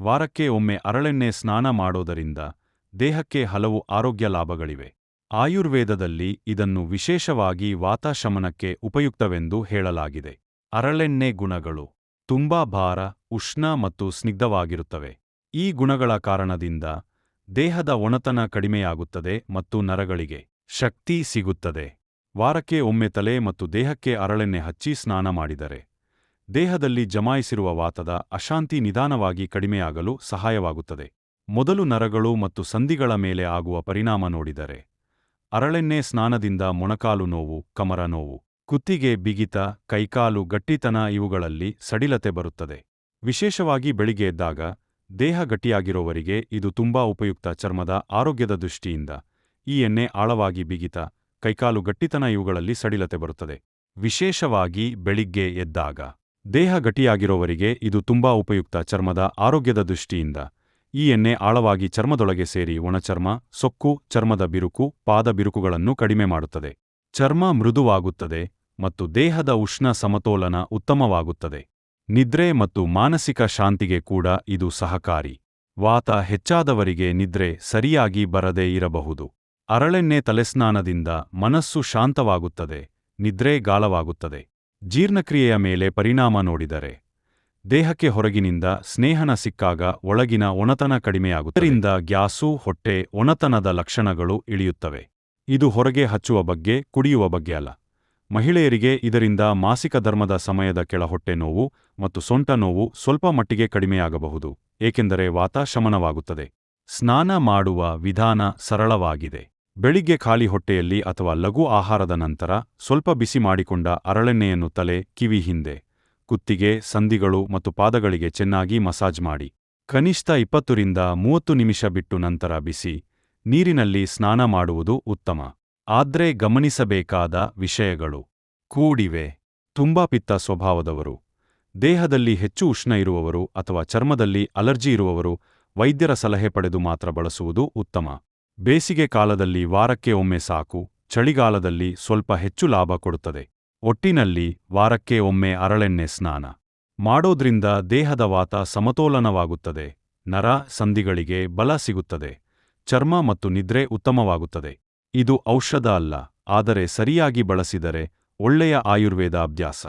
ವಾರಕ್ಕೆ ಒಮ್ಮೆ ಹರಳೆಣ್ಣೆ ಸ್ನಾನ ಮಾಡೋದರಿಂದ ದೇಹಕ್ಕೆ ಹಲವು ಆರೋಗ್ಯ ಲಾಭಗಳಿವೆ. ಆಯುರ್ವೇದದಲ್ಲಿ ಇದನ್ನು ವಿಶೇಷವಾಗಿ ವಾತ ಶಮನಕ್ಕೆ ಉಪಯುಕ್ತವೆಂದು ಹೇಳಲಾಗಿದೆ. ಹರಳೆಣ್ಣೆ ಗುಣಗಳು: ತುಂಬಾ ಭಾರ, ಉಷ್ಣ ಮತ್ತು ಸ್ನಿಗ್ಧವಾಗಿರುತ್ತವೆ. ಈ ಗುಣಗಳ ಕಾರಣದಿಂದ ದೇಹದ ಒಣತನ ಕಡಿಮೆಯಾಗುತ್ತದೆ ಮತ್ತು ನರಗಳಿಗೆ ಶಕ್ತಿ ಸಿಗುತ್ತದೆ. ವಾರಕ್ಕೆ ಒಮ್ಮೆ ತಲೆ ಮತ್ತು ದೇಹಕ್ಕೆ ಹರಳೆಣ್ಣೆ ಹಚ್ಚಿ ಸ್ನಾನ ಮಾಡಿದರೆ ದೇಹದಲ್ಲಿ ಜಮಾಯಿಸಿರುವ ವಾತದ ಅಶಾಂತಿ ನಿಧಾನವಾಗಿ ಕಡಿಮೆಯಾಗಲು ಸಹಾಯವಾಗುತ್ತದೆ. ಮೊದಲು ನರಗಳು ಮತ್ತು ಸಂಧಿಗಳ ಮೇಲೆ ಆಗುವ ಪರಿಣಾಮ ನೋಡಿದರೆ ಹರಳೆಣ್ಣೆ ಸ್ನಾನದಿಂದ ಮೊಣಕಾಲು ನೋವು, ಕಮರ ನೋವು, ಕುತ್ತಿಗೆ ಬಿಗಿತ, ಕೈಕಾಲು ಗಟ್ಟಿತನ ಇವುಗಳಲ್ಲಿ ಸಡಿಲತೆ ಬರುತ್ತದೆ. ವಿಶೇಷವಾಗಿ ಬೆಳಿಗ್ಗೆ ಎದ್ದಾಗ ದೇಹ ಗಟ್ಟಿಯಾಗಿರೋವರಿಗೆ ಇದು ತುಂಬಾ ಉಪಯುಕ್ತ. ಚರ್ಮದ ಆರೋಗ್ಯದ ದೃಷ್ಟಿಯಿಂದ ಈ ಎಣ್ಣೆ ಆಳವಾಗಿ ಬಿಗಿತ, ಕೈಕಾಲು ಗಟ್ಟಿತನ ಇವುಗಳಲ್ಲಿ ಸಡಿಲತೆ ಬರುತ್ತದೆ. ವಿಶೇಷವಾಗಿ ಬೆಳಿಗ್ಗೆ ಎದ್ದಾಗ ದೇಹ ಗಟ್ಟಿಯಾಗಿರೋವರಿಗೆ ಇದು ತುಂಬಾ ಉಪಯುಕ್ತ. ಚರ್ಮದ ಆರೋಗ್ಯದ ದೃಷ್ಟಿಯಿಂದ ಈ ಎಣ್ಣೆ ಆಳವಾಗಿ ಚರ್ಮದೊಳಗೆ ಸೇರಿ ಒಣಚರ್ಮ, ಸೊಕ್ಕು, ಚರ್ಮದ ಬಿರುಕು, ಪಾದ ಬಿರುಕುಗಳನ್ನು ಕಡಿಮೆ ಮಾಡುತ್ತದೆ. ಚರ್ಮ ಮೃದುವಾಗುತ್ತದೆ ಮತ್ತು ದೇಹದ ಉಷ್ಣ ಸಮತೋಲನ ಉತ್ತಮವಾಗುತ್ತದೆ. ನಿದ್ರೆ ಮತ್ತು ಮಾನಸಿಕ ಶಾಂತಿಗೆ ಕೂಡ ಇದು ಸಹಕಾರಿ. ವಾತ ಹೆಚ್ಚಾದವರಿಗೆ ನಿದ್ರೆ ಸರಿಯಾಗಿ ಬರದೇ ಇರಬಹುದು. ಹರಳೆಣ್ಣೆ ತಲೆಸ್ನಾನದಿಂದ ಮನಸ್ಸು ಶಾಂತವಾಗುತ್ತದೆ, ನಿದ್ರೆ ಗಾಢವಾಗುತ್ತದೆ. ಜೀರ್ಣಕ್ರಿಯೆಯ ಮೇಲೆ ಪರಿಣಾಮ ನೋಡಿದರೆ ದೇಹಕ್ಕೆ ಹೊರಗಿನಿಂದ ಸ್ನೇಹನ ಸಿಕ್ಕಾಗ ಒಳಗಿನ ಒಣತನ ಕಡಿಮೆಯಾಗುತ್ತದೆ. ಇದರಿಂದ ಗ್ಯಾಸು, ಹೊಟ್ಟೆ ಒಣತನದ ಲಕ್ಷಣಗಳು ಇಳಿಯುತ್ತವೆ. ಇದು ಹೊರಗೆ ಹಚ್ಚುವ ಬಗ್ಗೆ, ಕುಡಿಯುವ ಬಗ್ಗೆ ಅಲ್ಲ. ಮಹಿಳೆಯರಿಗೆ ಇದರಿಂದ ಮಾಸಿಕ ಧರ್ಮದ ಸಮಯದ ಕೆಳಹೊಟ್ಟೆ ನೋವು ಮತ್ತು ಸೊಂಟ ನೋವು ಸ್ವಲ್ಪ ಮಟ್ಟಿಗೆ ಕಡಿಮೆಯಾಗಬಹುದು, ಏಕೆಂದರೆ ವಾತ ಶಮನವಾಗುತ್ತದೆ. ಸ್ನಾನ ಮಾಡುವ ವಿಧಾನ ಸರಳವಾಗಿದೆ. ಬೆಳಿಗ್ಗೆ ಖಾಲಿ ಹೊಟ್ಟೆಯಲ್ಲಿ ಅಥವಾ ಲಘು ಆಹಾರದ ನಂತರ ಸ್ವಲ್ಪ ಬಿಸಿ ಮಾಡಿಕೊಂಡ ಹರಳೆಣ್ಣೆಯನ್ನು ತಲೆ, ಕಿವಿ ಹಿಂದೆ, ಕುತ್ತಿಗೆ, ಸಂಧಿಗಳು ಮತ್ತು ಪಾದಗಳಿಗೆ ಚೆನ್ನಾಗಿ ಮಸಾಜ್ ಮಾಡಿ. ಕನಿಷ್ಠ 20 ರಿಂದ 30 ನಿಮಿಷ ಬಿಟ್ಟು ನಂತರ ಬಿಸಿ ನೀರಿನಲ್ಲಿ ಸ್ನಾನ ಮಾಡುವುದು ಉತ್ತಮ. ಆದ್ರೆ ಗಮನಿಸಬೇಕಾದ ವಿಷಯಗಳು ಕೂಡಿವೆ. ತುಂಬಾ ಪಿತ್ತ ಸ್ವಭಾವದವರು, ದೇಹದಲ್ಲಿ ಹೆಚ್ಚು ಉಷ್ಣ ಇರುವವರು ಅಥವಾ ಚರ್ಮದಲ್ಲಿ ಅಲರ್ಜಿ ಇರುವವರು ವೈದ್ಯರ ಸಲಹೆ ಪಡೆದು ಮಾತ್ರ ಬಳಸುವುದು ಉತ್ತಮ. ಬೇಸಿಗೆ ಕಾಲದಲ್ಲಿ ವಾರಕ್ಕೆ ಒಮ್ಮೆ ಸಾಕು, ಚಳಿಗಾಲದಲ್ಲಿ ಸ್ವಲ್ಪ ಹೆಚ್ಚು ಲಾಭ ಕೊಡುತ್ತದೆ. ಒಟ್ಟಿನಲ್ಲಿ ವಾರಕ್ಕೆ ಒಮ್ಮೆ ಹರಳೆಣ್ಣೆ ಸ್ನಾನ ಮಾಡೋದ್ರಿಂದ ದೇಹದ ವಾತ ಸಮತೋಲನವಾಗುತ್ತದೆ, ನರ ಸಂಧಿಗಳಿಗೆ ಬಲ ಸಿಗುತ್ತದೆ, ಚರ್ಮ ಮತ್ತು ನಿದ್ರೆ ಉತ್ತಮವಾಗುತ್ತದೆ. ಇದು ಔಷಧ ಅಲ್ಲ, ಆದರೆ ಸರಿಯಾಗಿ ಬಳಸಿದರೆ ಒಳ್ಳೆಯ ಆಯುರ್ವೇದ ಅಭ್ಯಾಸ.